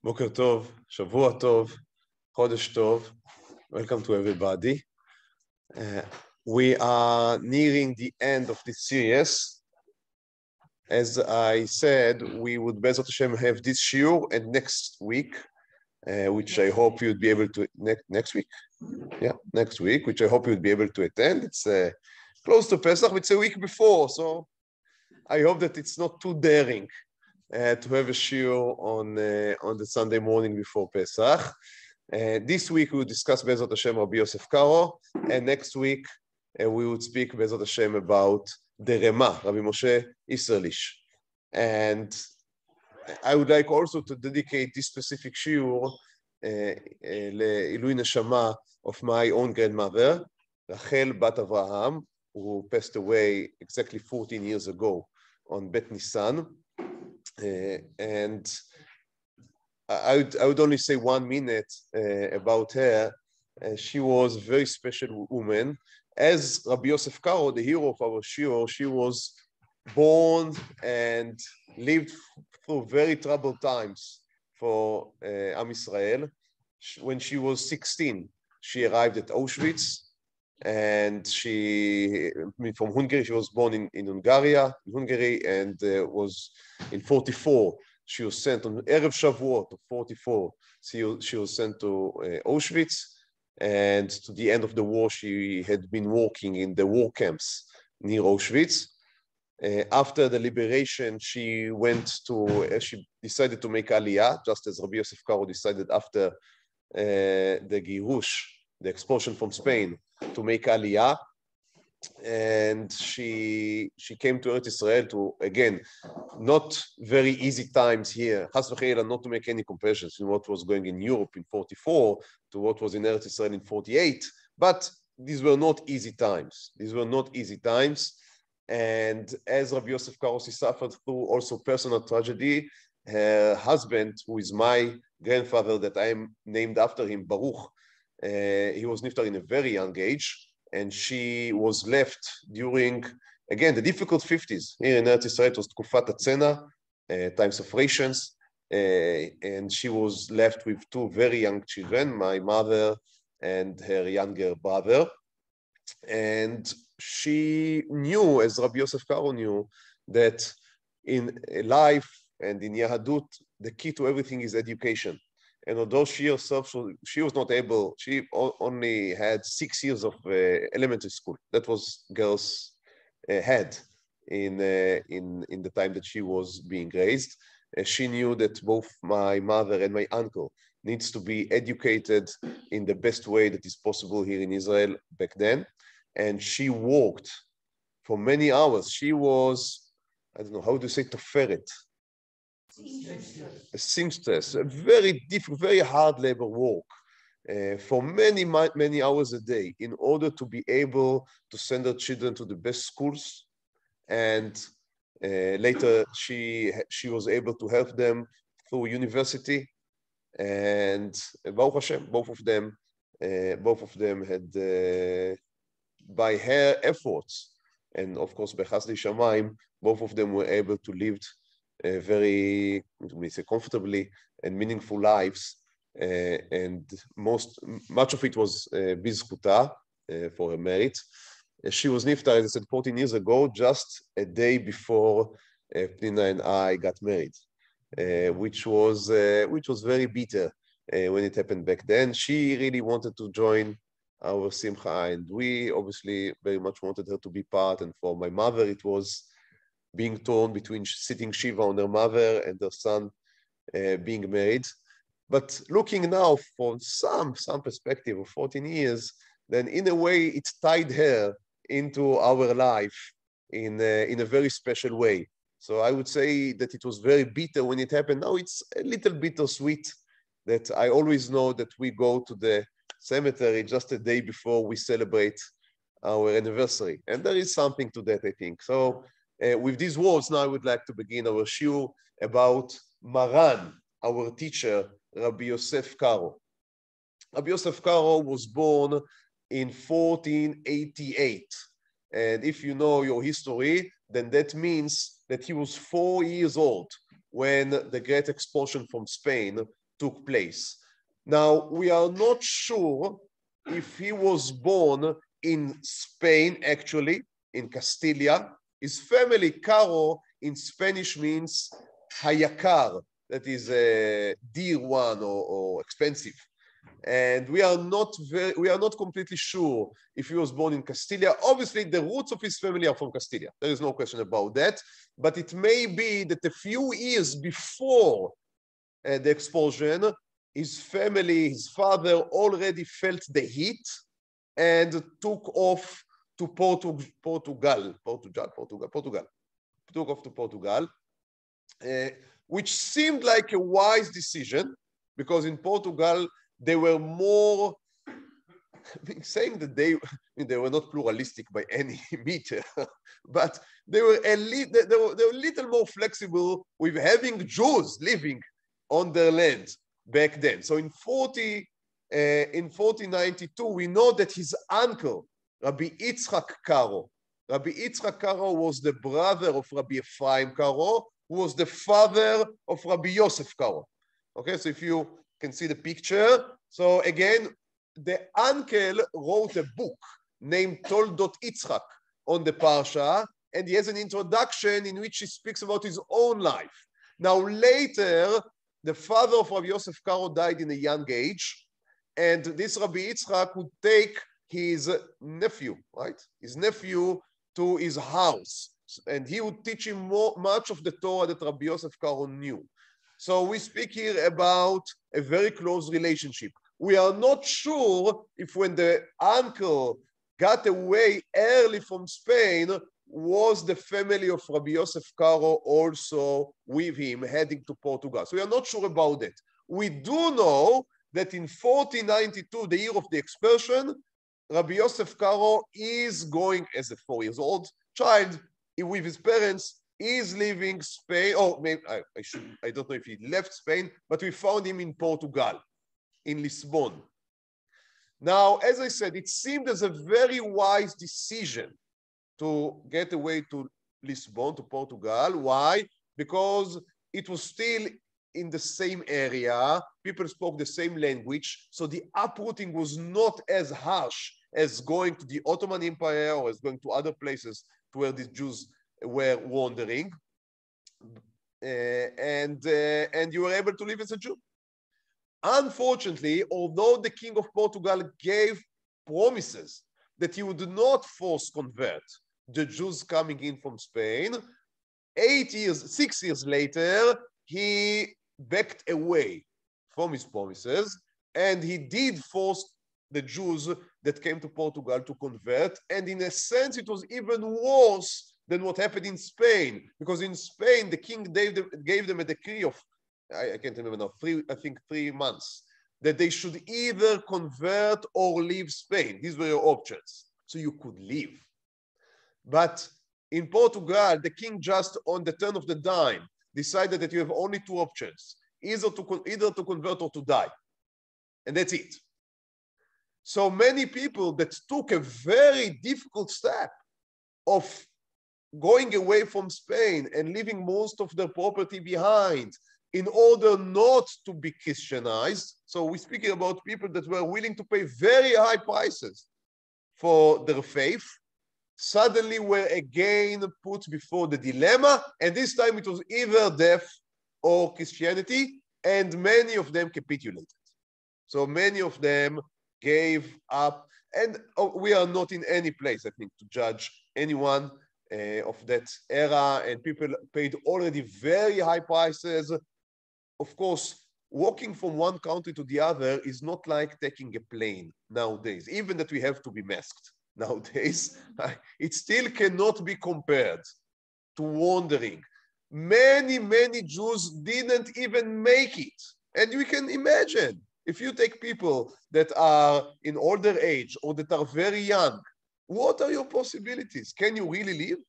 בוקר טוב, שבוע טוב, חודש טוב. Welcome to everybody. We are nearing the end of this series. As I said, we would Bezrat Hashem have this shiur and next week, which I hope you'd be able to next week. Yeah, next week, which I hope you'd be able to attend. It's close to Pesach, it's a week before, so I hope that it's not too daring to have a shiur on the Sunday morning before Pesach. This week we will discuss Bezrat Hashem Rabbi Yosef Karo, and next week we would speak Bezrat Hashem about the Rema, Rabbi Moshe Israelish. And I would like also to dedicate this specific shiur Ilui Neshama of my own grandmother, Rachel Bat Avraham, who passed away exactly 14 years ago on Bet Nisan. And I would only say 1 minute about her. She was a very special woman. As Rabbi Yosef Karo, the hero of our shiur, she was born and lived through very troubled times for Am Yisrael. When she was 16, she arrived at Auschwitz, and from Hungary. She was born in Hungary, and was in 44. She was sent on Erev Shavuot of 44. She was sent to Auschwitz, and to the end of the war, she had been working in the war camps near Auschwitz. After the liberation, she decided to make Aliyah, just as Rabbi Yosef Karo decided after the Girush, the expulsion from Spain, to make Aliyah. And she came to Eretz Israel to, again, not very easy times here. Chas v'cheila, not to make any comparisons in what was going in Europe in 44 to what was in Eretz Israel in 48, but these were not easy times. These were not easy times. And as Rabbi Yosef Karo suffered through also personal tragedy, her husband, who is my grandfather that I am named after him, Baruch, he was niftar in a very young age, and she was left during, again, the difficult 50s. Here in Eretz Israel, it was Tkufat Hatzena, times of rations, and she was left with 2 very young children, my mother and her younger brother. And she knew, as Rabbi Yosef Karo knew, that in life and in Yahadut, the key to everything is education. And although she herself, she was not able, she only had 6 years of elementary school. That was girls had in the time that she was being raised. She knew that both my mother and my uncle needs to be educated in the best way that is possible here in Israel back then. And she worked for many hours. She was, I don't know, how do you say toferet? A seamstress, a very difficult, very hard labor work for many hours a day in order to be able to send her children to the best schools. And later she was able to help them through university. And Baruch Hashem, both of them had, by her efforts, and of course by Chasdei Shamayim, both of them were able to live very, comfortably and meaningful lives, and much of it was bizchuta, for her merit. She was niftar, as I said, 14 years ago, just a day before Pnina and I got married, which was very bitter when it happened back then. She really wanted to join our simcha, and we obviously very much wanted her to be part. And for my mother, it was being torn between sitting Shiva on her mother and her son being married. But looking now from some perspective of 14 years, then in a way it tied her into our life in a very special way. So I would say that it was very bitter when it happened. Now it's a little bittersweet that I always know that we go to the cemetery just a day before we celebrate our anniversary. And there is something to that, I think. So with these words, now I would like to begin our shiur about Maran, our teacher, Rabbi Yosef Karo. Rabbi Yosef Karo was born in 1488. And if you know your history, then that means that he was 4 years old when the great expulsion from Spain took place. Now, we are not sure if he was born in Spain, actually, in Castilla. His family, Karo, in Spanish means hayakar, that is a dear one or expensive. And we are not completely sure if he was born in Castilla. Obviously, the roots of his family are from Castilla. There is no question about that. But it may be that a few years before the expulsion, his family, his father already felt the heat and took off to Portugal. Took off to Portugal, which seemed like a wise decision, because in Portugal, they were more, saying that they were not pluralistic by any meter, but they were a little more flexible with having Jews living on their land back then. So in 1492, we know that his uncle, Rabbi Karo was the brother of Rabbi Ephraim Karo, who was the father of Rabbi Yosef Karo. Okay, so if you can see the picture. So again, the uncle wrote a book named Toldot Yitzchak on the Parsha, and he has an introduction in which he speaks about his own life. Now later, the father of Rabbi Yosef Karo died in a young age, and this Rabbi Yitzchak would take his nephew, right? His nephew to his house, and he would teach him much of the Torah that Rabbi Yosef Karo knew. So we speak here about a very close relationship. We are not sure if when the uncle got away early from Spain, was the family of Rabbi Yosef Karo also with him heading to Portugal. So we are not sure about that. We do know that in 1492, the year of the expulsion, Rabbi Yosef Karo is going as a 4-year-old child with his parents, is leaving Spain, or maybe I don't know if he left Spain, but we found him in Portugal, in Lisbon. Now, as I said, it seemed as a very wise decision to get away to Lisbon, to Portugal. Why? Because it was still in the same area, people spoke the same language, so the uprooting was not as harsh as going to the Ottoman Empire or as going to other places to where the Jews were wandering, and you were able to live as a Jew. Unfortunately, although the King of Portugal gave promises that he would not force convert the Jews coming in from Spain, 6 years later, he backed away from his promises, and he did force the Jews that came to Portugal to convert. And in a sense, it was even worse than what happened in Spain, because in Spain, the king gave them a decree of, I can't remember now, I think 3 months, that they should either convert or leave Spain. These were your options. So you could leave. But in Portugal, the king just on the turn of the dime decided that you have only 2 options, either to convert or to die. And that's it. So many people that took a very difficult step of going away from Spain and leaving most of their property behind in order not to be Christianized. So we're speaking about people that were willing to pay very high prices for their faith, suddenly were again put before the dilemma, and this time it was either death or Christianity, and many of them capitulated. So many of them gave up, and we are not in any place, I think, to judge anyone of that era, and people paid already very high prices. Of course, walking from one country to the other is not like taking a plane nowadays, even that we have to be masked nowadays. It still cannot be compared to wandering. Many, many Jews didn't even make it. And you can imagine, if you take people that are in older age or that are very young, what are your possibilities? Can you really live?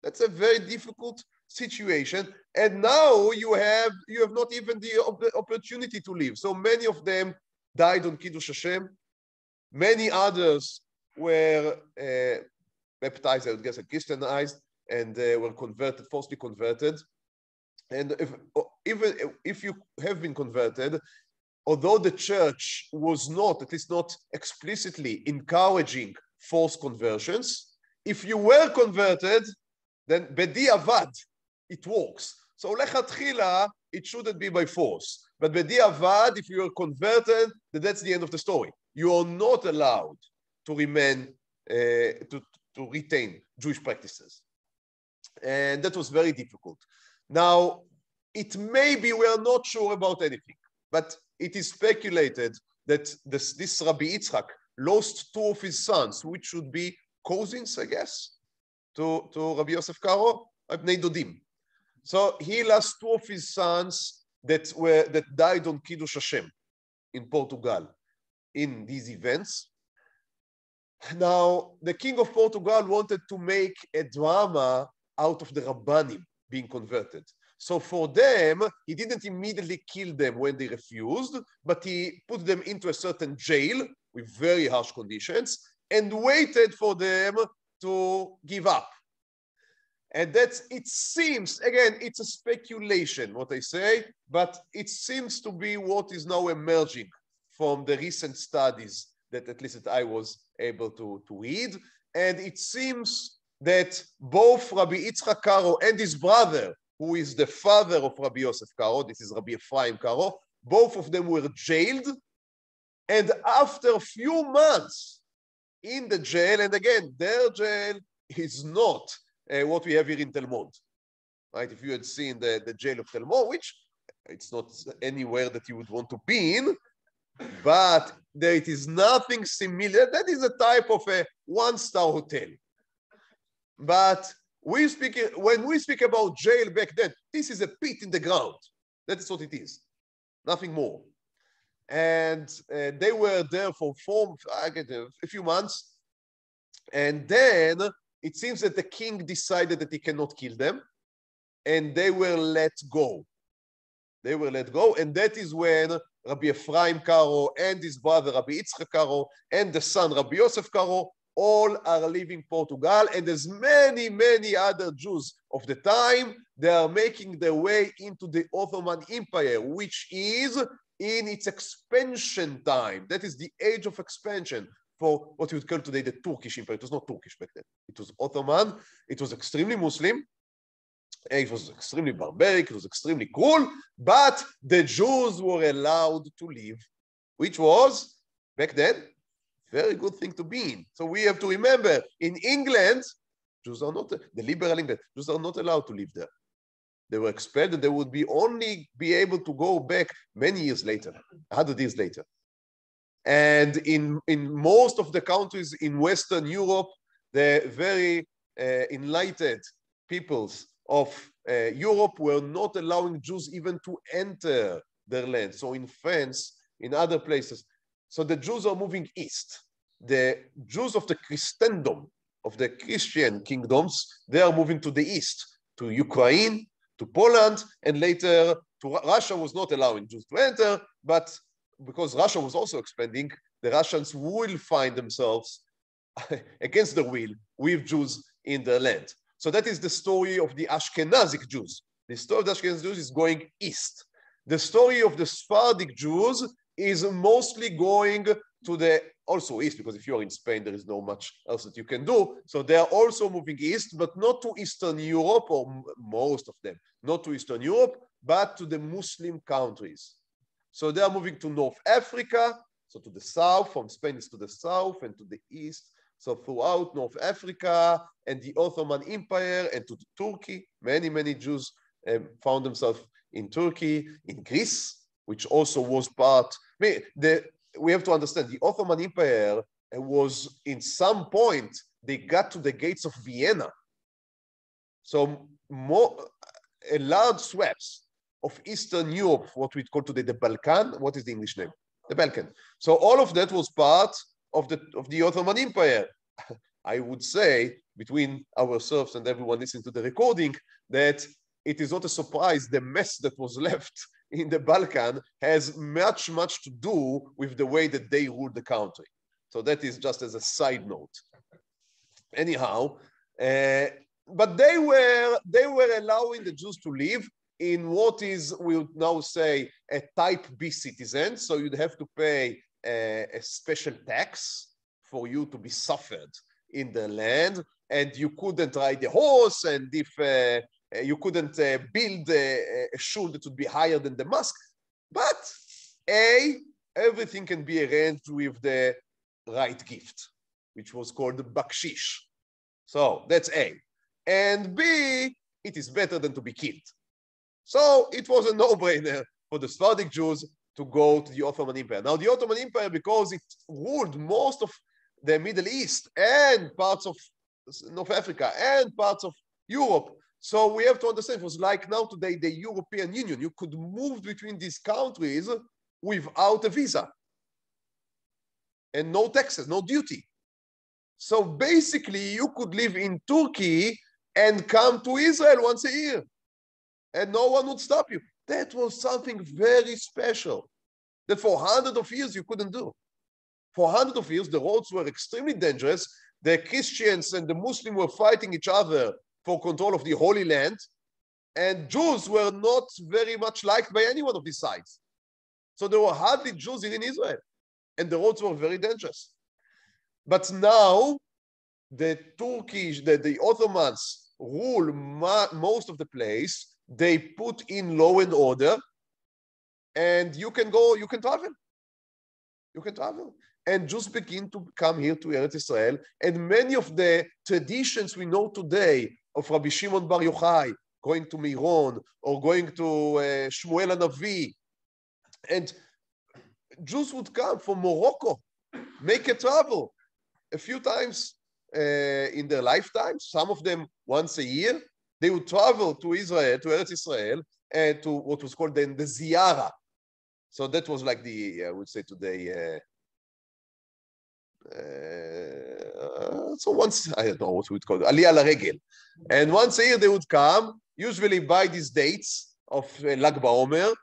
That's a very difficult situation. And now you have not even the opportunity to live. So many of them died on Kiddush Hashem. Many others were baptized, I would guess, and Christianized, and were converted, falsely converted. And even if you have been converted, although the church was not, at least not explicitly encouraging forced conversions, if you were converted, then bediavad, it works. So lechatchila, it shouldn't be by force. But bediavad, if you are converted, then that's the end of the story. You are not allowed to remain, to retain Jewish practices. And that was very difficult. Now, it may be, we are not sure about anything, but it is speculated that this Rabbi Yitzchak lost two of his sons, which should be cousins, I guess, to Rabbi Yosef Karo, Bnei Dodim. So he lost two of his sons that died on Kiddush Hashem in Portugal in these events. Now, the king of Portugal wanted to make a drama out of the Rabbanim being converted. So for them, he didn't immediately kill them when they refused, but he put them into a certain jail with very harsh conditions and waited for them to give up. And that's, it seems, again, it's a speculation, what I say, but it seems to be what is now emerging from the recent studies that at least that I was able to read. And it seems that both Rabbi Yitzchak Karo and his brother, who is the father of Rabbi Yosef Karo, this is Rabbi Ephraim Karo, both of them were jailed. And after a few months in the jail, and again, their jail is not what we have here in Talmud, right? If you had seen the jail of Talmud, which it's not anywhere that you would want to be in, but there it is nothing similar. That is a type of a one-star hotel. But when we speak about jail back then, this is a pit in the ground. That is what it is, nothing more. And they were there for a few months. And then it seems that the king decided that he cannot kill them. And they were let go. They were let go. And that is when Rabbi Ephraim Karo and his brother Rabbi Yitzchak Karo and the son Rabbi Yosef Karo all are leaving Portugal, and there's many, many other Jews of the time, they are making their way into the Ottoman Empire, which is in its expansion time. That is the age of expansion for what you would call today the Turkish Empire. It was not Turkish back then. It was Ottoman. It was extremely Muslim. It was extremely barbaric. It was extremely cruel. But the Jews were allowed to live, which was, back then, very good thing to be in. So we have to remember, in England, Jews are not, the liberal England, Jews are not allowed to live there. They were expelled, and they would only be able to go back many years later, 100 years later. And in most of the countries in Western Europe, the very enlightened peoples of Europe were not allowing Jews even to enter their land. So in France, in other places, so the Jews are moving east. The Jews of the Christendom, of the Christian kingdoms, they are moving to the east, to Ukraine, to Poland, and later to Russia was not allowing Jews to enter, but because Russia was also expanding, the Russians will find themselves against their will with Jews in their land. So that is the story of the Ashkenazic Jews. The story of the Ashkenazic Jews is going east. The story of the Sephardic Jews is mostly going to the also east, because if you're in Spain, there is no much else that you can do. So they are also moving east, but not to Eastern Europe, or most of them, not to Eastern Europe, but to the Muslim countries. So they are moving to North Africa, so to the south, from Spain is to the south and to the east. So throughout North Africa and the Ottoman Empire and to Turkey, many, many Jews found themselves in Turkey, in Greece, which also was part. We have to understand the Ottoman Empire was, in some point, they got to the gates of Vienna. So a large swaths of Eastern Europe, what we call today the Balkan. What is the English name? The Balkan. So all of that was part of the Ottoman Empire. I would say, between ourselves and everyone listening to the recording, that it is not a surprise the mess that was left in the Balkan has much, much to do with the way that they ruled the country. So that is just as a side note. Anyhow, but they were allowing the Jews to live. in what is, we would now say, a type B citizen. So you'd have to pay a special tax for you to be suffered in the land, and you couldn't ride a horse, and if you couldn't build a shul that would be higher than the mosque. But everything can be arranged with the right gift, which was called the bakshish. So that's A. And B, it is better than to be killed. So it was a no-brainer for the Sephardic Jews to go to the Ottoman Empire. Now, the Ottoman Empire, because it ruled most of the Middle East and parts of North Africa and parts of Europe, so we have to understand, it was like now today, the European Union. You could move between these countries without a visa and no taxes, no duty. So basically, you could live in Turkey and come to Israel once a year, and no one would stop you. That was something very special that for hundreds of years you couldn't do. For hundreds of years, the roads were extremely dangerous. The Christians and the Muslims were fighting each other for control of the Holy Land, and Jews were not very much liked by any one of these sides. So there were hardly Jews in Israel, and the roads were very dangerous. But now, the Ottomans rule most of the place. They put in law and order, and you can go, you can travel. You can travel. And Jews begin to come here to Eretz Israel, and many of the traditions we know today of Rabbi Shimon Bar Yochai, going to Maran, or going to Shmuel HaNavi, and Jews would come from Morocco, make a travel a few times in their lifetime, some of them once a year. They would travel to Israel, to Eretz Israel, and to what was called then the Ziyara. So that was like the, I would say today, so once, I don't know what we would call it, Aliyah LaRegel. And once a year they would come, usually by these dates of Lag BaOmer.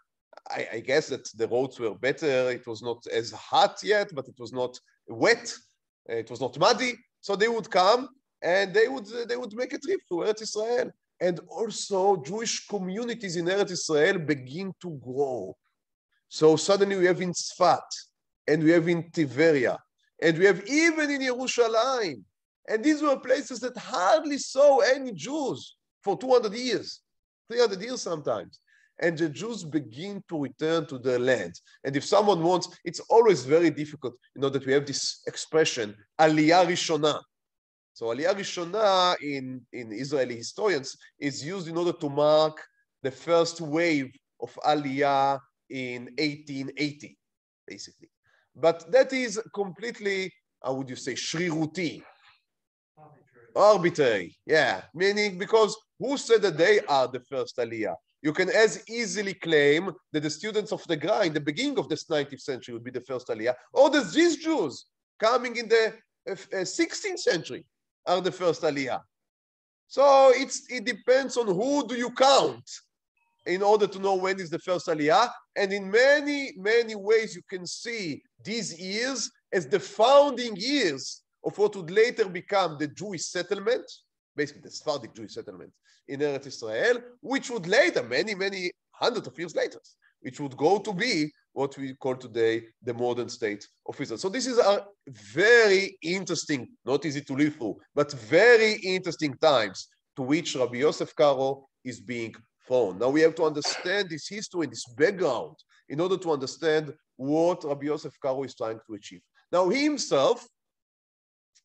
I guess that the roads were better. It was not as hot yet, but it was not wet. It was not muddy. So they would come and they would make a trip to Eretz Israel. And also Jewish communities in Eretz Israel begin to grow. So suddenly we have in Tzfat, and we have in Tiberia, and we have even in Yerushalayim. And these were places that hardly saw any Jews for 200 years, 300 years sometimes. And the Jews begin to return to their land. And if someone wants, it's always very difficult, that we have this expression, Aliyah Rishona. So Aliyah Rishona in Israeli historians is used in order to mark the first wave of Aliyah in 1880, basically. But that is completely, how would you say, shriruti. Arbitrary, yeah. Meaning, because who said that they are the first Aliyah? You can as easily claim that the students of the Gra in the beginning of this 19th century would be the first Aliyah, or that these Jews coming in the 16th century are the first Aliyah. So it depends on who do you count in order to know when is the first Aliyah. And in many, many ways, you can see these years as the founding years of what would later become the Jewish settlement, basically the Sephardic Jewish settlement in Eretz Israel, which would later, many, many hundreds of years later, which would go to be what we call today the modern state of Israel. So this is a very interesting, not easy to live through, but very interesting times to which Rabbi Yosef Karo is being thrown. Now we have to understand this history and this background in order to understand what Rabbi Yosef Karo is trying to achieve. Now he himself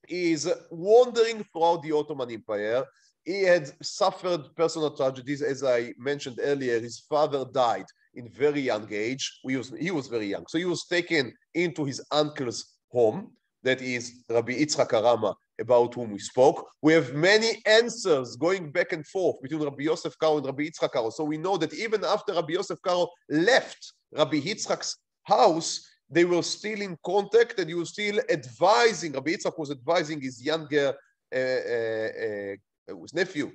is wandering throughout the Ottoman Empire. He had suffered personal tragedies. As I mentioned earlier, his father died in very young age. He was very young. So he was taken into his uncle's home, that is Rabbi Yitzchak Arama, about whom we spoke. We have many answers going back and forth between Rabbi Yosef Karo and Rabbi Yitzchak Karo. So we know that even after Rabbi Yosef Karo left Rabbi Yitzchak's house, they were still in contact, and he was still advising, Rabbi Yitzchak was advising his younger his nephew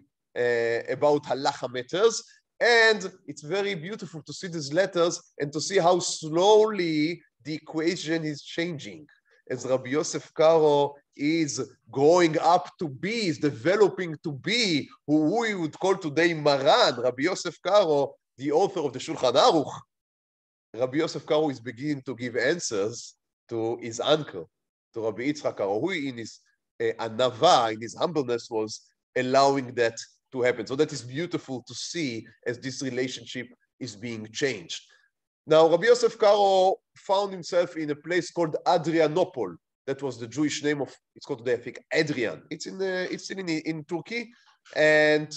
about halacha matters. And it's very beautiful to see these letters and to see how slowly the equation is changing. As Rabbi Yosef Karo is growing up to be, is developing to be who we would call today Maran, Rabbi Yosef Karo the author of the Shulchan Aruch, Rabbi Yosef Karo is beginning to give answers to his uncle, to Rabbi Yitzchak Karo, who in his anava, in his humbleness, was allowing that to happen. So that is beautiful to see as this relationship is being changed. Now, Rabbi Yosef Karo found himself in a place called Adrianopol. That was the Jewish name of, it's called today, I think, Adrian. It's still in Turkey. And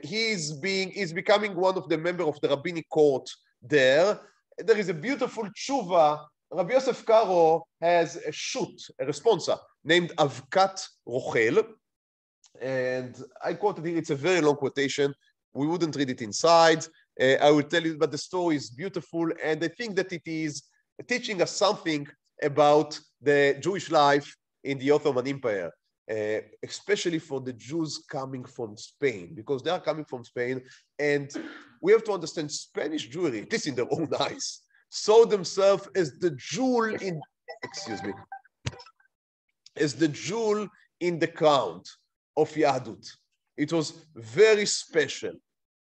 he's becoming one of the members of the rabbinic court there. There is a beautiful tshuva. Rabbi Yosef Karo has a shoot, a responsa, named Avkat Rochel. And I quoted here, it's a very long quotation. We wouldn't read it inside. I will tell you, but the story is beautiful. And I think that it is teaching us something about the Jewish life in the Ottoman Empire, especially for the Jews coming from Spain, because they are coming from Spain. And we have to understand Spanish Jewry, at least in their own eyes, saw themselves as the jewel in, as the jewel in the crown of Yahudut. It was very special.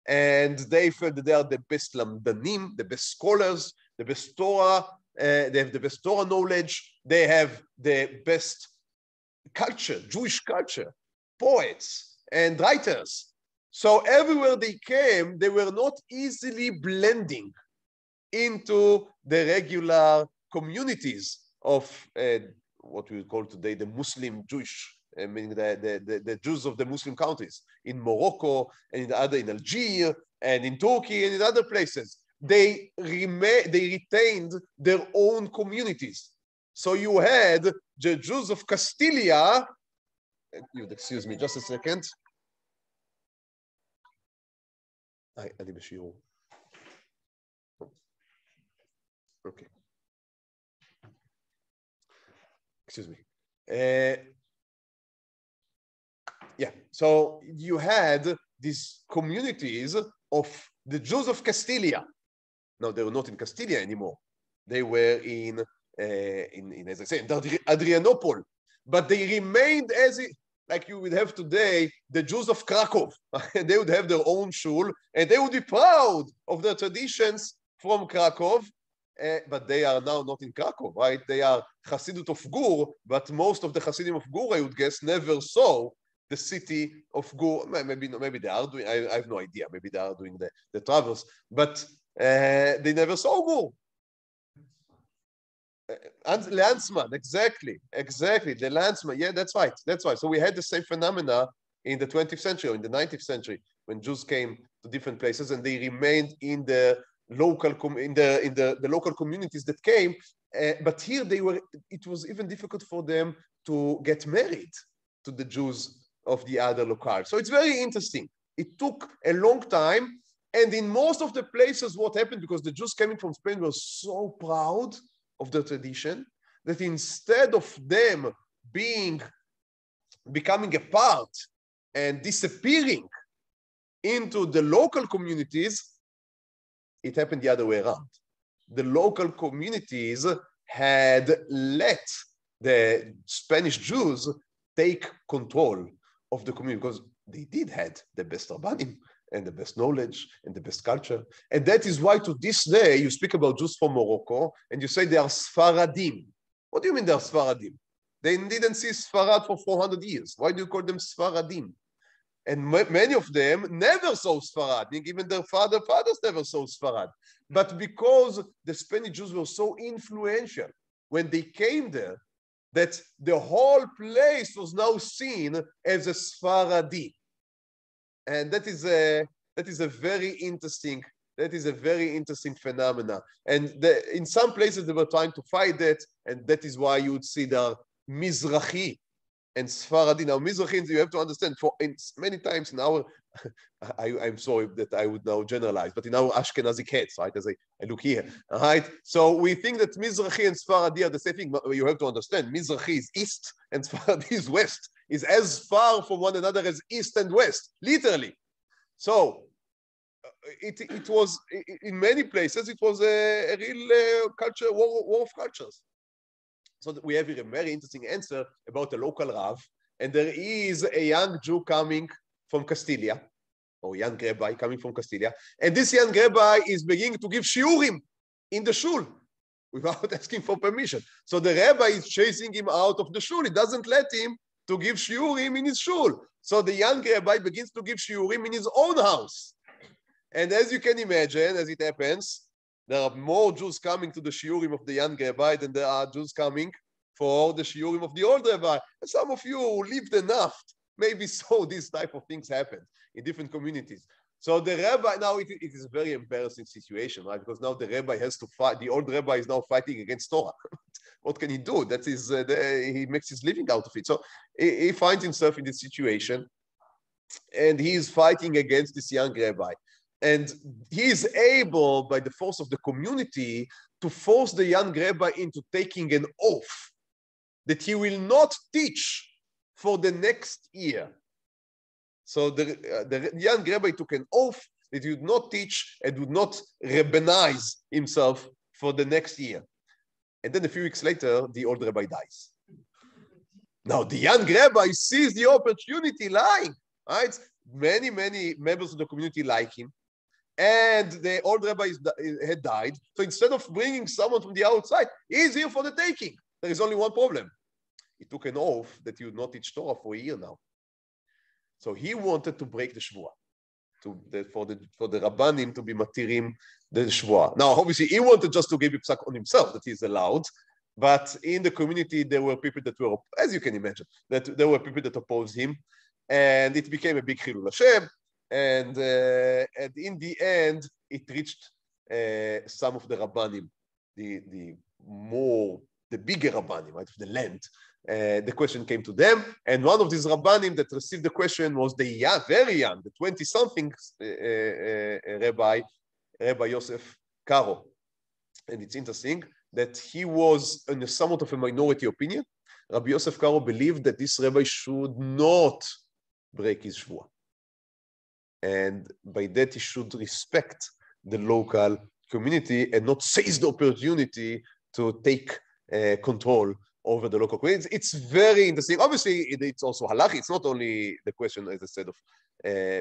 And they felt that they are the best lamdanim, the best scholars, the best Torah, they have the best Torah knowledge, they have the best culture, Jewish culture, poets and writers. So everywhere they came, they were not easily blending into the regular communities of what we call today the Muslim Jewish, meaning the Jews of the Muslim countries in Morocco and in Algeria and in Turkey and in other places. They retained their own communities. So you had the Jews of Castilla. Excuse me, just a second. Okay. Excuse me. Yeah, so you had these communities of the Jews of Castilla. Now, they were not in Castilla anymore. They were in as I say, in Adrianopol. But they remained as it, like you would have today, the Jews of Krakow. They would have their own shul, and they would be proud of their traditions from Krakow. But they are now not in Krakow, right? They are Hasidut of Gur, but most of the Hasidim of Gur, I would guess, never saw the city of Gur. Maybe they are doing, I have no idea. Maybe they are doing the travels, but they never saw Gur. Landsman, exactly, the Landsman. Yeah, that's right. So we had the same phenomena in the 20th century or in the 19th century when Jews came to different places and they remained in the local the local communities that came. But here it was even difficult for them to get married to the Jews of the other locales. So it's very interesting. It took a long time, and in most of the places, what happened, because the Jews coming from Spain were so proud of their tradition, that instead of them becoming a part and disappearing into the local communities, it happened the other way around. The local communities had let the Spanish Jews take control of the community, because they did had the best Rabbanim and the best knowledge and the best culture. And that is why to this day, you speak about Jews from Morocco and you say they are Sfaradim. What do you mean they are Sfaradim? They didn't see Sfarad for 400 years. Why do you call them Sfaradim? And many of them never saw Sfarad. Even their fathers never saw Sfarad. But because the Spanish Jews were so influential when they came there, that the whole place was now seen as a Sfaradi. And that is a very interesting phenomena. And in some places they were trying to fight that, and that is why you would see the Mizrahi and Sfaradi. Now, Mizrahi, you have to understand, many times in our, I'm sorry that I would now generalize, but in our Ashkenazi heads, right, as I look here, all right? So we think that Mizrahi and Sfaradi are the same thing, but you have to understand, Mizrahi is east and Sfaradi is west, is as far from one another as east and west, literally. So it was, in many places, it was a real culture, war of cultures. So we have here a very interesting answer about a local Rav, and there is a young Jew coming from Castilla, or young rabbi coming from Castilia. And this young rabbi is beginning to give shiurim in the shul without asking for permission. So the rabbi is chasing him out of the shul. He doesn't let him to give shiurim in his shul. So the young rabbi begins to give shiurim in his own house. And as you can imagine, as it happens, there are more Jews coming to the shiurim of the young rabbi than there are Jews coming for the shiurim of the old rabbi. And some of you who lived enough maybe saw these type of things happen in different communities. So the rabbi, now it is a very embarrassing situation, right? Because now the rabbi has to fight, the old rabbi is now fighting against Torah. What can he do? That is, he makes his living out of it. So he finds himself in this situation and he is fighting against this young rabbi. And he is able, by the force of the community, to force the young rabbi into taking an oath that he will not teach for the next year. So the young rabbi took an oath that he would not teach and would not rabbinize himself for the next year. And then a few weeks later, the old rabbi dies. Now the young rabbi sees the opportunity lying, right? Many members of the community like him. And the old rabbi had died. So instead of bringing someone from the outside, he's here for the taking. There is only one problem. He took an oath that he would not teach Torah for a year now. So he wanted to break the Shvuah, for the Rabbanim to be matirim the Shvuah. Now, obviously, he wanted just to give a psak on himself that he's allowed, but in the community, there were people that were, as you can imagine, that there were people that opposed him, and it became a big Chilul Hashem, and in the end, it reached some of the Rabbanim, the bigger Rabbanim, right, of the land. The question came to them, and one of these Rabbanim that received the question was the very young, the 20-something Rabbi Yosef Karo. And it's interesting that he was in somewhat of a minority opinion. Rabbi Yosef Karo believed that this rabbi should not break his shvuah. And by that, he should respect the local community and not seize the opportunity to take control over the local community. It's very interesting. Obviously, it's also halachi. It's not only the question, as I said, of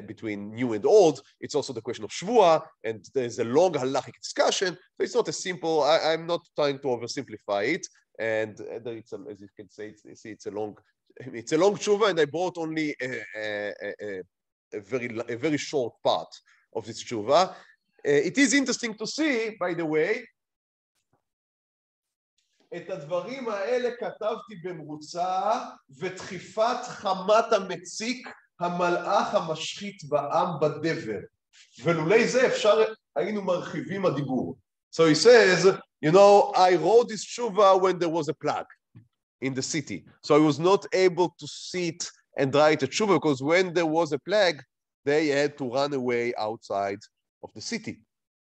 between new and old. It's also the question of shvuah, and there's a long halachic discussion. So it's not as simple. I'm not trying to oversimplify it. And it's as you can say, it's a long tshuva, and I brought only a very short part of this tshuva. It is interesting to see, by the way, את הדברים האלה כתבתי במרוצה, ודחיפת חמת המציק, המלאך המשחית בעם בדבר. ולולי זה אפשר היינו מרחיבים הדיבור. So he says, you know, I wrote this tshuva when there was a plague in the city. So I was not able to sit and write a tshuva because when there was a plague, they had to run away outside of the city.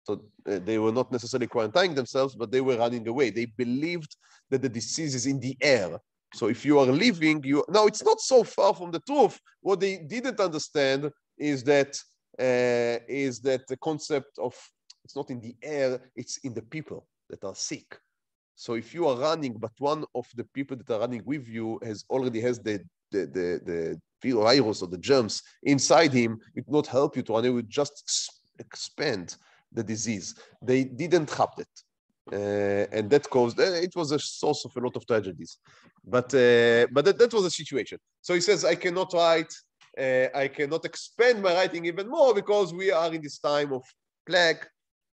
So they were not necessarily quarantining themselves, but they were running away. They believed that the disease is in the air. So if you are living, now it's not so far from the truth. What they didn't understand is that the concept of it's not in the air, it's in the people that are sick. So if you are running, but one of the people that are running with you already has the virus or the germs inside him, it will not help you to run. It will just expand the disease. They didn't have it, and that caused it was a source of a lot of tragedies. But that was the situation. So he says, I cannot write, I cannot expand my writing even more because we are in this time of plague,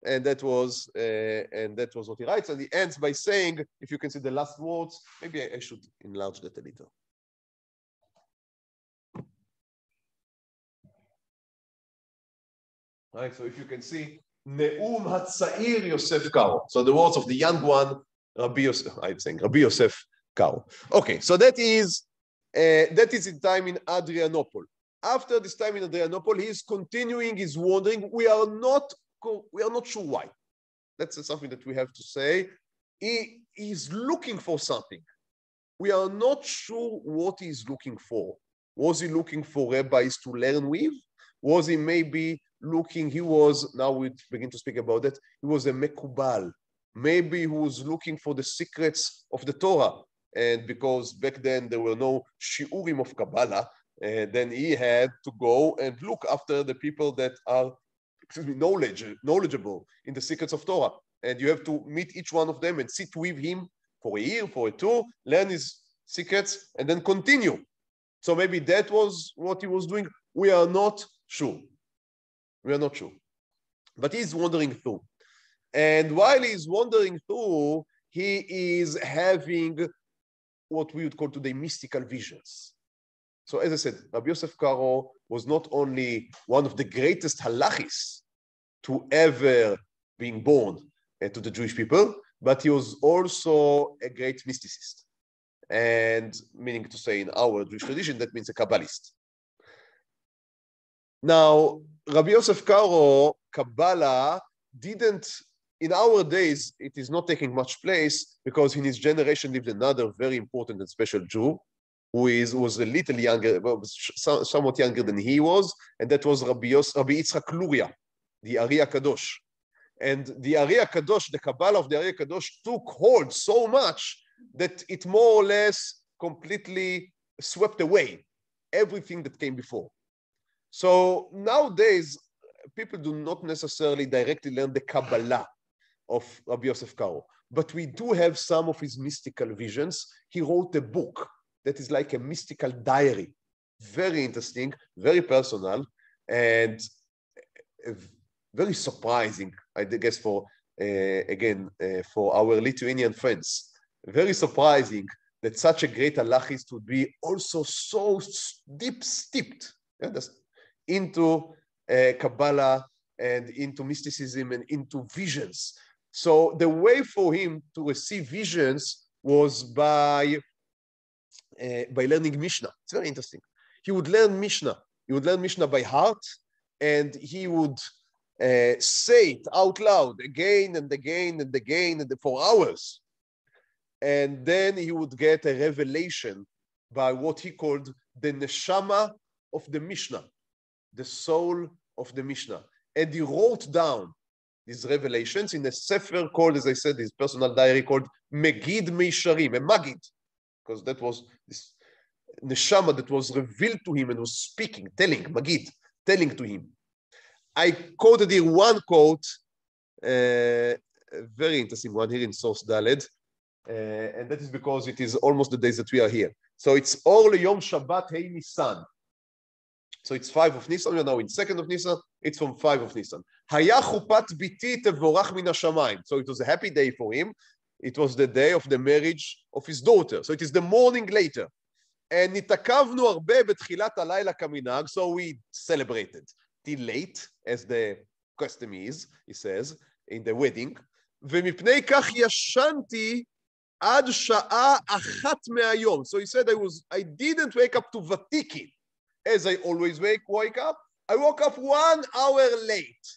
and that was what he writes. And he ends by saying, if you can see the last words, maybe I should enlarge that a little. Right. So if you can see. Ne'um Hatzair Yosef Karo. So the words of the young one, Rabbi Yosef Karo. Okay, so that is in time in Adrianople. After this time in Adrianople, he is continuing his wandering. We are not sure why. That's something that we have to say. He is looking for something. We are not sure what he is looking for. Was he looking for rabbis to learn with? Was he maybe looking, now we begin to speak about that, he was a mekubal. Maybe he was looking for the secrets of the Torah. And because back then there were no shiurim of Kabbalah, then he had to go and look after the people that are, knowledgeable in the secrets of Torah. And you have to meet each one of them and sit with him for a year, for a two, learn his secrets, and then continue. So maybe that was what he was doing. We are not sure. We are not sure. But he's wandering through. And while he's wandering through, he is having what we would call today mystical visions. So as I said, Rabbi Yosef Karo was not only one of the greatest halachis to ever being born to the Jewish people, but he was also a great mysticist. And meaning to say in our Jewish tradition, that means a Kabbalist. Now, Rabbi Yosef Karo, Kabbalah didn't, in our days, it is not taking much place because in his generation lived another very important and special Jew who was a little younger, somewhat younger than he was, and that was Rabbi Yitzchak Luria, the Ari HaKadosh. And the Ari HaKadosh, the Kabbalah of the Ari HaKadosh took hold so much that it more or less completely swept away everything that came before. So nowadays, people do not necessarily directly learn the Kabbalah of Rabbi Yosef Karo, but we do have some of his mystical visions. He wrote a book that is like a mystical diary, very interesting, very personal, and very surprising, I guess, for for our Lithuanian friends. Very surprising that such a great halachist would be also so deep steeped into Kabbalah and into mysticism and into visions. So the way for him to receive visions was by learning Mishnah. It's very interesting. He would learn Mishnah. He would learn Mishnah by heart, and he would say it out loud again and again and again and for hours. And then he would get a revelation by what he called the neshama of the Mishnah, the soul of the Mishnah. And he wrote down these revelations in a sefer called, as I said, his personal diary called Megid Meisharim, a Magid, because that was this neshama that was revealed to him and was speaking, telling, Magid, telling to him. I quoted here one quote, a very interesting one here in Source Daled, and that is because it is almost the days that we are here. So it's Or Yom Shabbat Hei Nisan. So it's 5 of Nisan. We are now in 2nd of Nisan. It's from 5 of Nisan. Haya chupat biti tevorach min hashamayim. So it was a happy day for him. It was the day of the marriage of his daughter. So it is the morning later. And nitakavnu arbe betchilat halayla kaminag. So we celebrated till late, as the custom is, he says, in the wedding. ומפני כך ישנתי עד שעה אחת מהיום. So he said, I didn't wake up to Vatikin, as I always wake up. I woke up 1 hour late.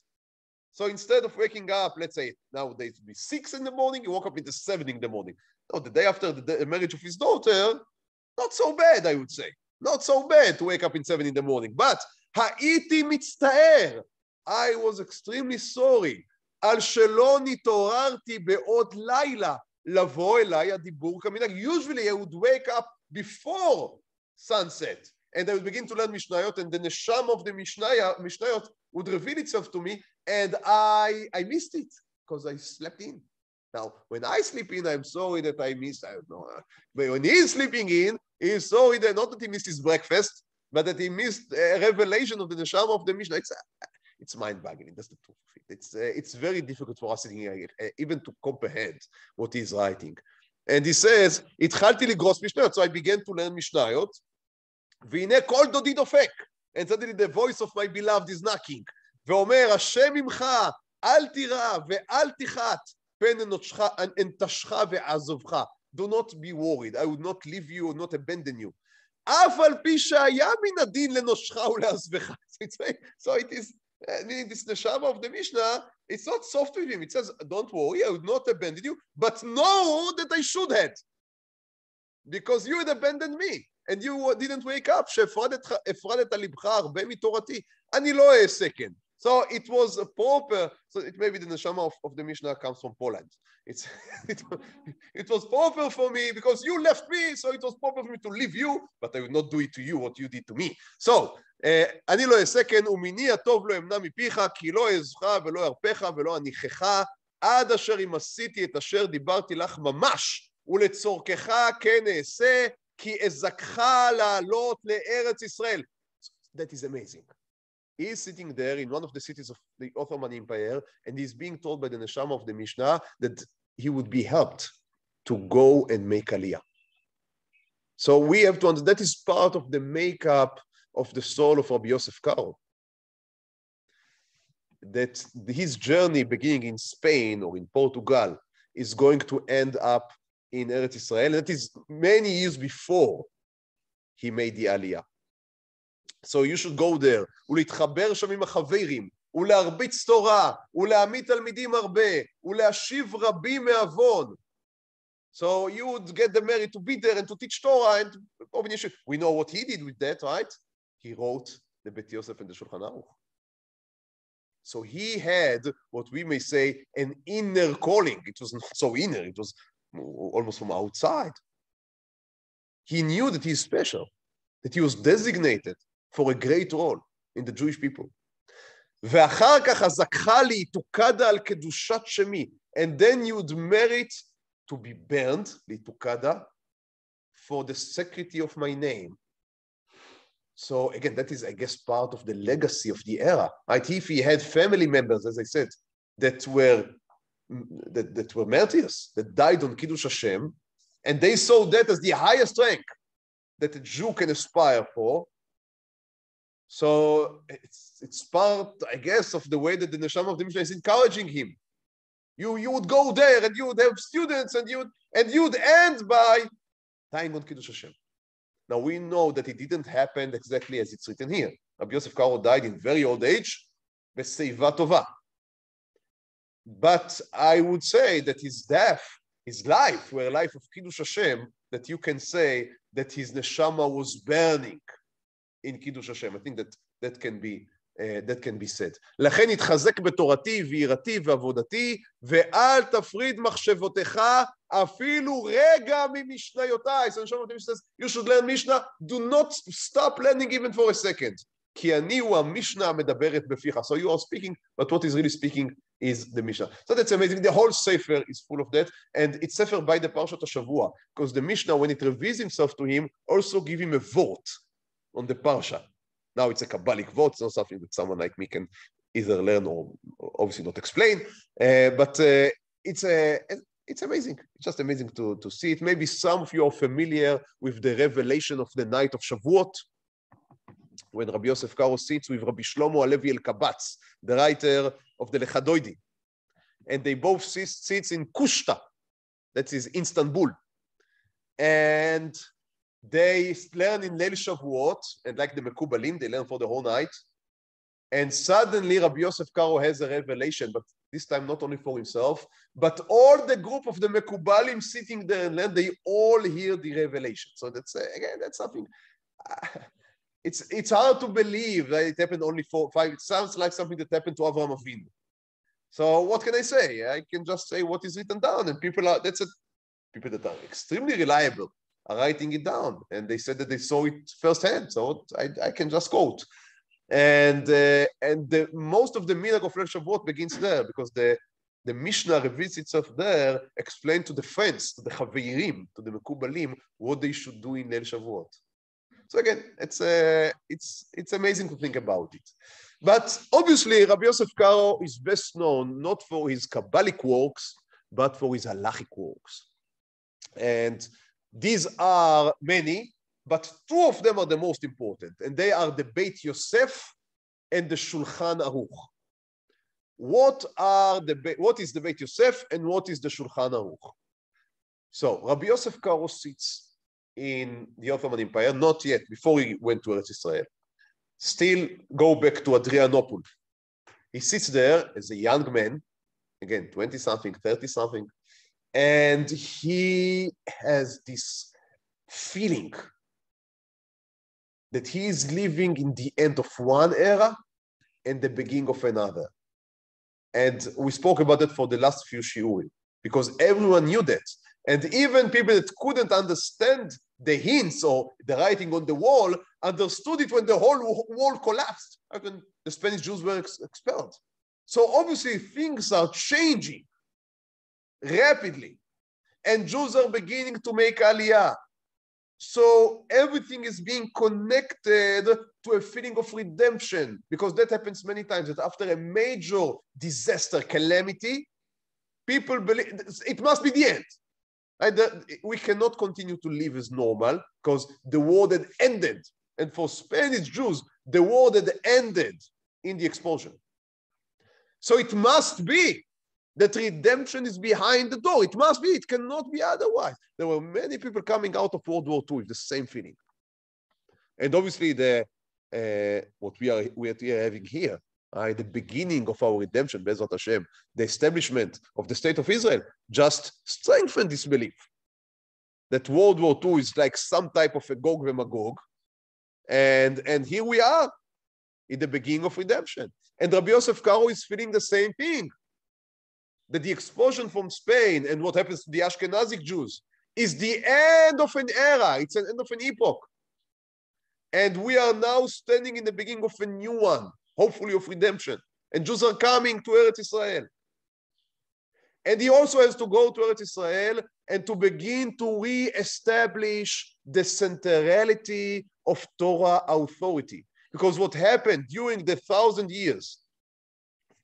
So instead of waking up, let's say nowadays it would be 6 in the morning, he woke up into 7 in the morning. No, the day after the marriage of his daughter, not so bad, I would say. Not so bad to wake up in 7 in the morning. But הייתי מצטער. I was extremely sorry. על שלא נתעוררתי בעוד לילה לבוא אליי הדיבור כמנהג. Usually I would wake up before sunset and I would begin to learn Mishnayot, and the neshama of the Mishnayot would reveal itself to me, and I missed it because I slept in. Now, when I sleep in, I'm sorry that I missed, I don't know. But when he's sleeping in, he's sorry that not that he missed his breakfast, but that he missed a revelation of the neshama of the Mishnah. It's mind-boggling. That's the truth of it. It's very difficult for us sitting here even to comprehend what he's writing. And he says, התחלתי לגרוס משניות. So I began to learn Mishnayot. והנה כל דודי דופק. And suddenly the voice of my beloved is knocking. ואומר, השם ממך, אל תירא ואל תחת, פן אנטשך ועזובך. Do not be worried. I would not leave you or not abandon you. אף על פי שהיה מן הדין לנושך ולעזבך. So it is, meaning this neshama of the Mishnah, it's not soft with him. It says, don't worry, I would not abandon you, but know that I should have. Because you had abandoned me, and you didn't wake up. שהפרדת לבך הרבה מתורתי. אני לא אהיה second. So it was a proper, so it may be the neshama of the Mishnah comes from Poland. It was proper for me because you left me, so it was proper for me to leave you, but I will not do it to you what you did to me. So, אני לא אסכן, ומיני הטוב לא אמנע מפיך, כי לא אעזך ולא ארפך ולא אניחך, עד אשר אם עשיתי את אשר דיברתי לך ממש, ולצורכך כן אעשה, כי אזכך לעלות לארץ ישראל. That is amazing. He is sitting there in one of the cities of the Ottoman Empire, and he's being told by the neshama of the Mishnah that he would be helped to go and make Aliyah. So we have to understand that is part of the makeup of the soul of Rabbi Yosef Karo. That his journey beginning in Spain or in Portugal is going to end up in Eretz Israel. That is many years before he made the Aliyah. So you should go there, ולהתחבר שם עם החברים, ולהרביץ תורה, ולהעמיד תלמידים הרבה, ולהשיב רבים מעוון. So you would get the merit to be there and to teach Torah. And we know what he did with that, right? He wrote the Bet Yosef and the Shulchan Aruch. So he had what we may say an inner calling. It was not so inner, it was almost from outside. He knew that he's special, that he was designated for a great role in the Jewish people. ואחר כך הזכך לי תוקדה על קדושת שמי, and then you'd merit to be burned, ליתוקדה, for the sanctity of my name. So again, that is, I guess, part of the legacy of the era. Right? If he had family members, as I said, that were martyrs, that died on Kiddush Hashem, and they saw that as the highest rank that a Jew can aspire for. So it's part, I guess, of the way that the neshama of the Mishnah is encouraging him. You would go there and you would have students and you'd end by dying on Kiddush Hashem. Now we know that it didn't happen exactly as it's written here. Rabbi Yosef Karo died in very old age, b'seiva tova. But I would say that his death, his life, were a life of Kiddush Hashem, that you can say that his neshama was burning in Kiddush Hashem. I think that can be said. לכן התחזק בתורתי ויראתי ועבודתי, ואל תפריד מחשבותיך אפילו רגע ממשניותיי. So Mishnah says, you should learn Mishnah. Do not stop learning even for a second. כי אני הוא המשנה המדברת בפיך. So you are speaking, but what is really speaking is the Mishnah. So that's amazing. The whole Sefer is full of that, and it's Sefer by the Parshat HaShavua, because the Mishnah, when it reveals himself to him, also give him a vote on the Parsha. Now it's a Kabbalic vote. It's not something that someone like me can either learn or obviously not explain, but it's amazing. It's just amazing to see it. Maybe some of you are familiar with the revelation of the night of Shavuot, when Rabbi Yosef Karo sits with Rabbi Shlomo Alevi El-Kabatz, the writer of the Lechadoidi. And they both sit in Kushta, that is Istanbul. And they learn in Leil Shavuot, and like the Mekubalim, they learn for the whole night. And suddenly Rabbi Yosef Karo has a revelation, but this time not only for himself, but all the group of the Mekubalim sitting there and learn, they all hear the revelation. So that's, again, that's something... It's hard to believe that it happened only 4 or 5. It sounds like something that happened to Avraham Avinu. So what can I say? I can just say what is written down, and people that are extremely reliable are writing it down, and they said that they saw it firsthand. So I can just quote. And most of the minhag of Leil Shavuot begins there, because the Mishnah reveals itself there, explained to the friends, to the Chaveirim, to the Mekubalim, what they should do in Leil Shavuot. So again, it's amazing to think about it. But obviously, Rabbi Yosef Karo is best known not for his Kabbalic works, but for his halachic works. And these are many, but 2 of them are the most important, and they are the Beit Yosef and the Shulchan Aruch. What is the Beit Yosef and what is the Shulchan Aruch? So Rabbi Yosef Karo sits in the Ottoman Empire, not yet, before he went to Eretz Israel. Still go back to Adrianople. He sits there as a young man, again, 20-something, 30-something, and he has this feeling that he is living in the end of one era and the beginning of another. And we spoke about that for the last few shiurim, because everyone knew that. And even people that couldn't understand the hints or the writing on the wall understood it when the whole wall collapsed, when the Spanish Jews were expelled. So obviously things are changing rapidly, and Jews are beginning to make aliyah. So everything is being connected to a feeling of redemption, because that happens many times, that after a major disaster, calamity, people believe it must be the end. Right? We cannot continue to live as normal because the war that ended, and for Spanish Jews, the war that ended in the expulsion. So it must be that redemption is behind the door. It must be. It cannot be otherwise. There were many people coming out of World War II with the same feeling. And obviously, what we are having here, the beginning of our redemption, Bezrat Hashem, the establishment of the State of Israel, just strengthened this belief that World War II is like some type of a Gog and Magog. And here we are in the beginning of redemption. And Rabbi Yosef Karo is feeling the same thing, that the expulsion from Spain and what happens to the Ashkenazic Jews is the end of an era. It's an end of an epoch. And we are now standing in the beginning of a new one, hopefully of redemption. And Jews are coming to Eretz Israel. And he also has to go to Eretz Israel and to begin to re-establish the centrality of Torah authority. Because what happened during the 1,000 years,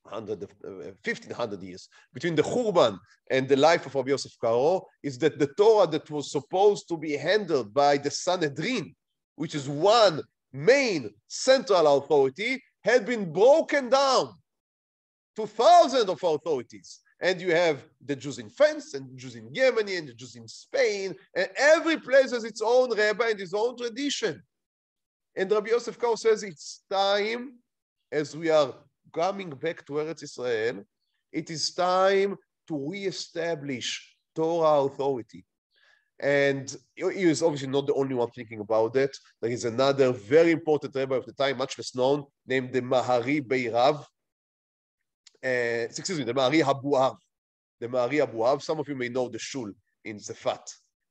1,500 years, between the Churban and the life of Rabbi Yosef Karo, is that the Torah that was supposed to be handled by the Sanhedrin, which is one main central authority, had been broken down to thousands of authorities. And you have the Jews in France, and the Jews in Germany, and the Jews in Spain, and every place has its own rabbi and its own tradition. And Rabbi Yosef Karo says it's time, as we are coming back to Eretz Israel, it is time to re-establish Torah authority. And he is obviously not the only one thinking about that. There is another very important rabbi of the time, much less known, named the Mahari Beirav. The Mahari Abuav. The Mahari Abuav. Some of you may know the shul in Zefat,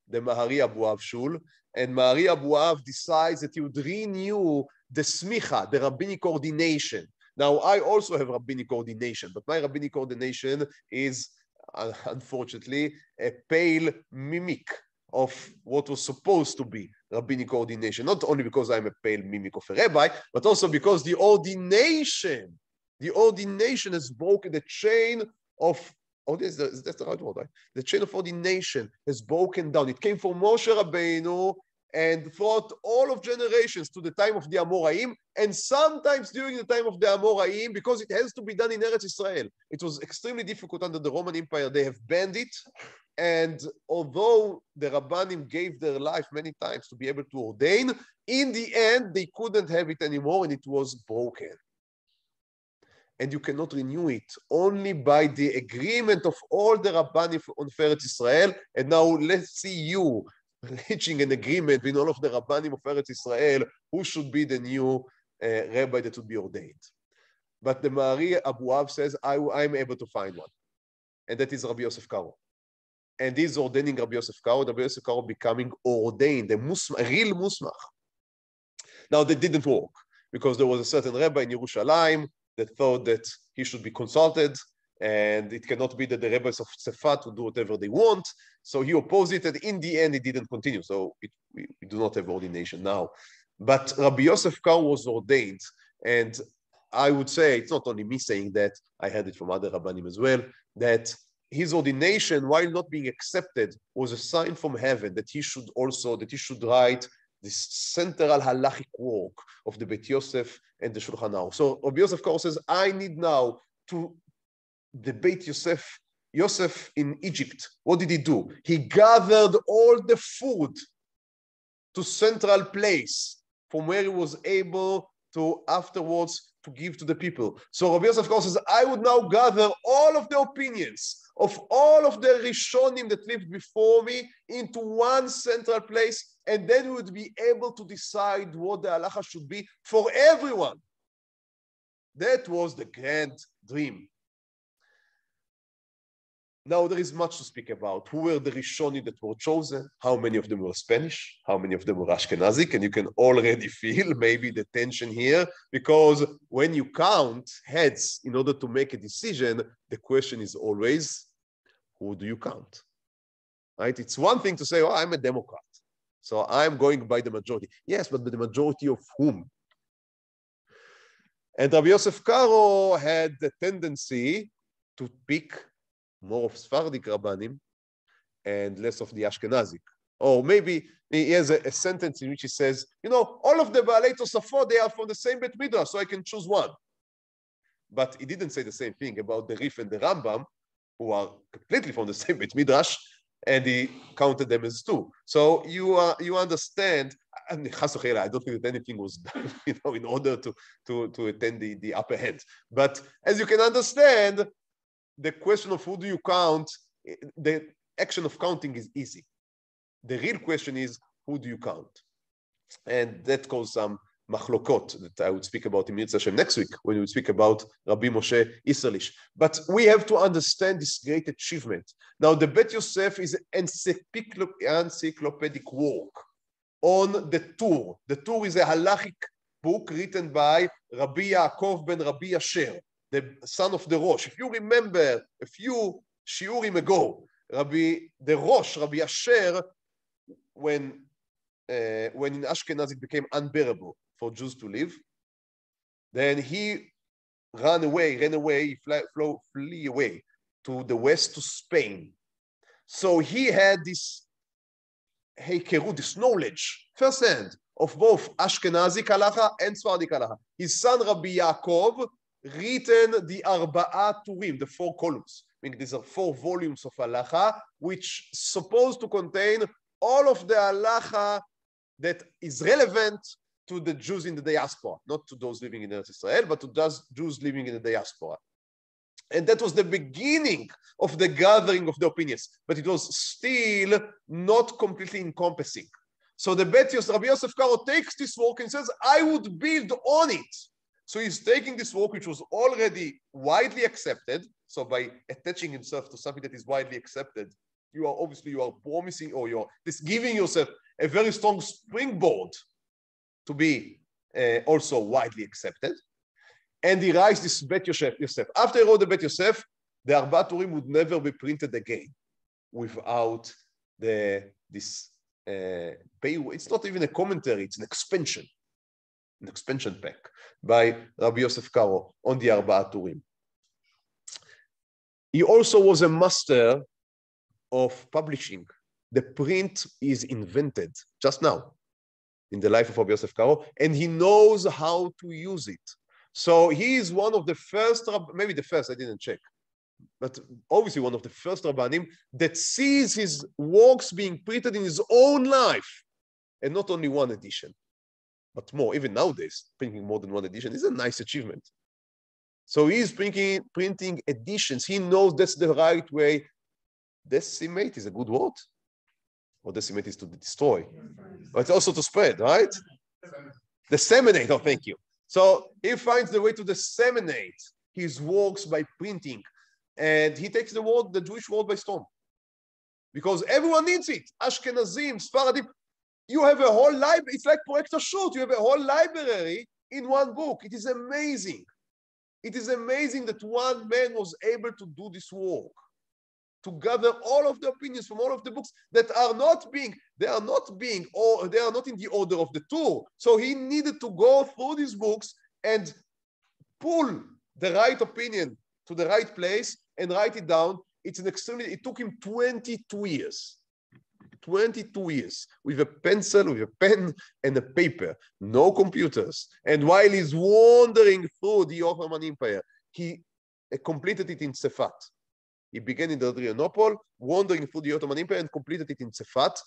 the Mahari Abuav shul. And Mahari Abuav decides that he would renew the smicha, the rabbinic ordination. Now, I also have rabbinic ordination, but my rabbinic ordination is, unfortunately, a pale mimic of what was supposed to be rabbinic ordination. Not only because I'm a pale mimic of a rabbi, but also because the ordination has broken the chain of, that's the right word, right? The chain of ordination has broken down. It came from Moshe Rabbeinu and throughout all of generations to the time of the Amoraim, and sometimes during the time of the Amoraim, because it has to be done in Eretz Israel. It was extremely difficult under the Roman Empire. They have banned it. And although the Rabbanim gave their life many times to be able to ordain, in the end, they couldn't have it anymore, and it was broken. And you cannot renew it only by the agreement of all the Rabbanim on Eretz Israel. And now let's see you reaching an agreement with all of the Rabbanim of Eretz Israel who should be the new rabbi that would be ordained. But the Mahari Abuav says, I'm able to find one. And that is Rabbi Yosef Karo. And he's ordaining Rabbi Yosef Karo, Rabbi Yosef Karo becoming ordained, a real musmach. Now, that didn't work, because there was a certain rabbi in Yerushalayim that thought that he should be consulted, and it cannot be that the rabbis of Tzefat will do whatever they want. So he opposed it, and in the end, it didn't continue. So we do not have ordination now. But Rabbi Yosef Karo was ordained, and I would say, it's not only me saying that, I heard it from other Rabbanim as well, that his ordination, while not being accepted, was a sign from heaven that he should write this central halachic work of the Beit Yosef and the Shulchan Aruch. So Rabbi Yosef Karo says, I need now to debate Yosef in Egypt. What did he do? He gathered all the food to central place from where he was able to afterwards to give to the people. So Rabbi Yosef Karo says, I would now gather all of the opinions of all of the Rishonim that lived before me into one central place, and then we would be able to decide what the halacha should be for everyone. That was the grand dream. Now there is much to speak about. Who were the Rishonim that were chosen? How many of them were Spanish? How many of them were Ashkenazic? And you can already feel maybe the tension here, because when you count heads in order to make a decision, the question is always, who do you count? Right? It's one thing to say, oh, I'm a Democrat, so I'm going by the majority. Yes, but the majority of whom? And Rabbi Yosef Karo had the tendency to pick more of Sephardic Rabbanim and less of the Ashkenazic. Or maybe he has a sentence in which he says, you know, all of the Baalei Tosafot, they are from the same Bet Midrash, so I can choose one. But he didn't say the same thing about the Rif and the Rambam, who are completely from the same Bet Midrash, and he counted them as two. So you understand, and I don't think that anything was done, you know, in order to attend the upper hand. But as you can understand, the question of who do you count, the action of counting is easy. The real question is, who do you count? And that caused some machlokot that I would speak about in Mirza Hashem next week when we would speak about Rabbi Moshe Isserlich. But we have to understand this great achievement. Now, the Bet Yosef is an encyclopedic work on the Tur. The Tur is a halachic book written by Rabbi Yaakov ben Rabbi Asher, the son of the Rosh. If you remember a few shiurim ago, the Rosh, Rabbi Asher, when in Ashkenaz it became unbearable for Jews to live, then he ran away, he flew away to the west, to Spain. So he had this heikerut, this knowledge, firsthand, of both Ashkenazic halacha and Sephardic halacha. His son Rabbi Yaakov written the Arba'a Turim, the 4 columns. I mean, these are 4 volumes of halacha, which supposed to contain all of the halacha that is relevant to the Jews in the diaspora, not to those living in Eretz Israel, but to those Jews living in the diaspora. And that was the beginning of the gathering of the opinions, but it was still not completely encompassing. So the Rabbi Yosef Karo takes this work and says, I would build on it. So he's taking this work, which was already widely accepted. So by attaching himself to something that is widely accepted, you are promising, or you're just giving yourself a very strong springboard to be also widely accepted. And he writes this Bet Yosef. After he wrote the Bet Yosef, the Arba Turim would never be printed again without this pay. It's not even a commentary, it's an expansion pack by Rabbi Yosef Karo on the Arba Turim. He also was a master of publishing. The print is invented just now in the life of Rabbi Yosef Karo, and he knows how to use it. So he is one of the first, maybe the first, I didn't check, but obviously one of the first Rabbanim that sees his works being printed in his own life, and not only one edition, but more. Even nowadays, printing more than one edition is a nice achievement. So he's printing editions. He knows that's the right way. Decimate is a good word. Or decimate is to destroy, but it's also to spread, right? Disseminate, oh, thank you. So he finds the way to disseminate his works by printing, and he takes the Jewish world by storm, because everyone needs it. Ashkenazim, Sfaradim, you have a whole library. It's like Project Shoot. You have a whole library in one book. It is amazing. It is amazing that one man was able to do this work, to gather all of the opinions from all of the books that are not in the order of the Tur. So he needed to go through these books and pull the right opinion to the right place and write it down. It took him 22 years. 22 years with a pencil, with a pen and a paper, no computers. And while he's wandering through the Ottoman Empire, he completed it in Sefat. He began in the Adrianople, wandering through the Ottoman Empire, and completed it in Sefat.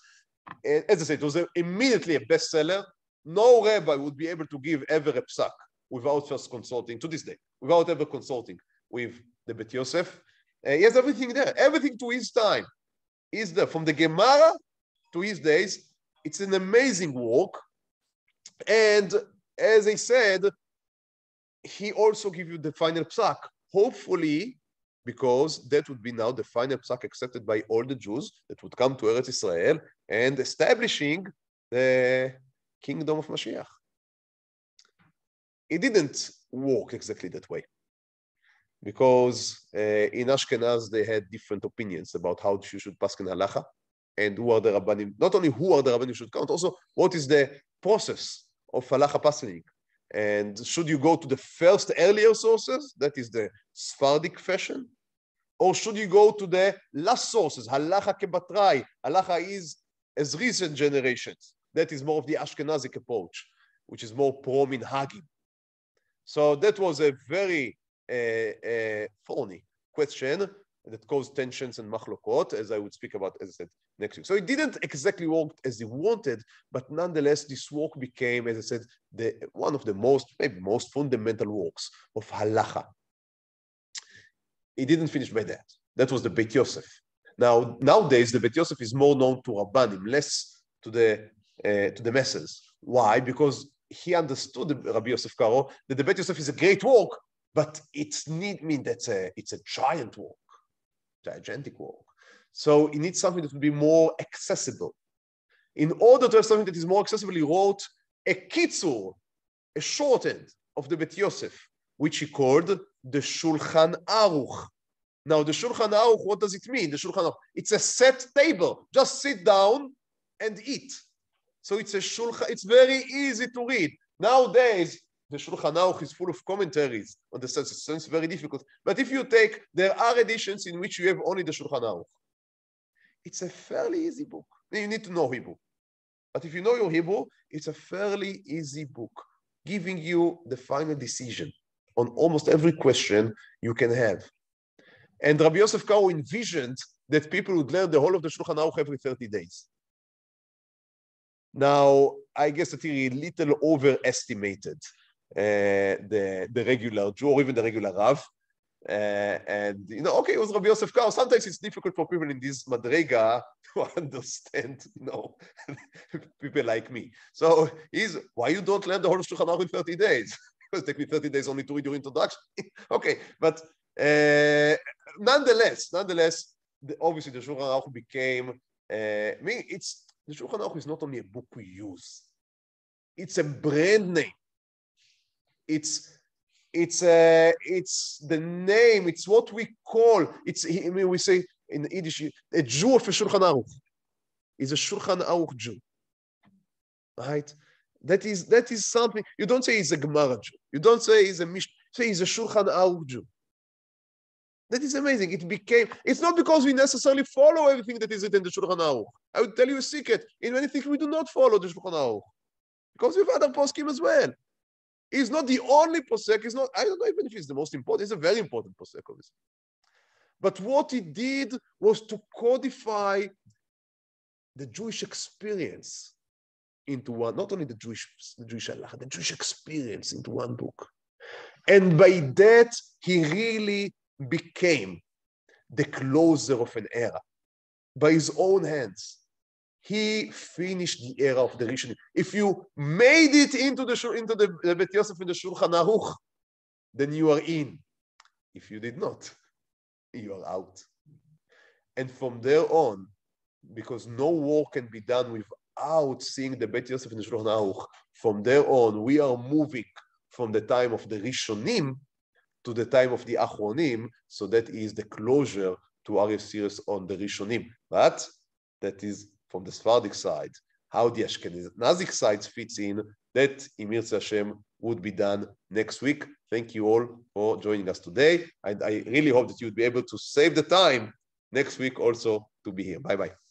And as I said, it was immediately a bestseller. No rabbi would be able to give ever a psak without first consulting, to this day, without ever consulting with the Bet Yosef. He has everything there, everything to his time is there. From the Gemara to his days, it's an amazing work. And as I said, he also give you the final psak, hopefully, because that would be now the final psak accepted by all the Jews that would come to Eretz Israel and establishing the kingdom of Mashiach. It didn't work exactly that way, because in Ashkenaz they had different opinions about how you should paskin halacha and who are the rabbanim. Not only who are the rabbanim you should count, also what is the process of halacha paskening. And should you go to the first earlier sources, that is the Sephardic fashion, or should you go to the last sources, halacha kebatrai, halacha is as recent generations. That is more of the Ashkenazic approach, which is more pro-minhagim. So that was a very thorny question that caused tensions and machlokot, as I would speak about, as I said, next week. So it didn't exactly work as he wanted, but nonetheless, this work became, as I said, one of the maybe most fundamental works of halacha. It didn't finish by that. That was the Beit Yosef. Now, nowadays, the Beit Yosef is more known to Rabbanim, less to the masses. Why? Because he understood, Rabbi Yosef Karo, that the Beit Yosef is a great work, but it's a giant work, gigantic work. So he needs something that will be more accessible. In order to have something that is more accessible, he wrote a kitzur, a shorthand of the Beit Yosef, which he called the Shulchan Aruch. Now, the Shulchan Aruch, what does it mean? The Shulchan Aruch, it's a set table. Just sit down and eat. So it's a Shulchan, it's very easy to read. Nowadays, the Shulchan Aruch is full of commentaries on the sense. It's very difficult. But if you take, there are editions in which you have only the Shulchan Aruch. It's a fairly easy book. You need to know Hebrew. But if you know your Hebrew, it's a fairly easy book, giving you the final decision on almost every question you can have. And Rabbi Yosef Karo envisioned that people would learn the whole of the Shulchan Aruch every 30 days. Now, I guess that he a little overestimated the regular Jew or even the regular Rav. And, okay, it was Rabbi Yosef Karo. Sometimes it's difficult for people in this madrega to understand, people like me. So why you don't learn the whole Shulchan Aruch in 30 days? Because it takes me 30 days only to read your introduction. Okay, but nonetheless, obviously the Shulchan Aruch became, the Shulchan Aruch is not only a book we use, it's a brand name. It's the name, it's what we call, we say in Yiddish, a Jew of a Shulchan Aruch is a Shulchan Aruch Jew, right? That is something, you don't say he's a Gemara Jew, you don't say he's a Mishnah, say he's a Shulchan Aruch Jew. That is amazing. It's not because we necessarily follow everything that is in the Shulchan Aruch. I would tell you a secret, in many things we do not follow the Shulchan Aruch, because we have other poskim as well. He's not the only posek. I don't know even if he's the most important. He's a very important posek, obviously. But what he did was to codify the Jewish experience into one, not only the Jewish halacha, the Jewish experience into one book. And by that, he really became the closer of an era. By his own hands, he finished the era of the Rishonim. If you made it into the Beit Yosef in the Shulchan Aruch, then you are in. If you did not, you are out. And from there on, because no work can be done without seeing the Beit Yosef in the Shulchan Aruch, from there on, we are moving from the time of the Rishonim to the time of the Achronim. So that is the closure to our series on the Rishonim. But that is from the Sephardic side. How the Ashkenazic side fits in, that, Imir Hashem, would be done next week. Thank you all for joining us today. I really hope that you would be able to save the time next week also to be here. Bye-bye.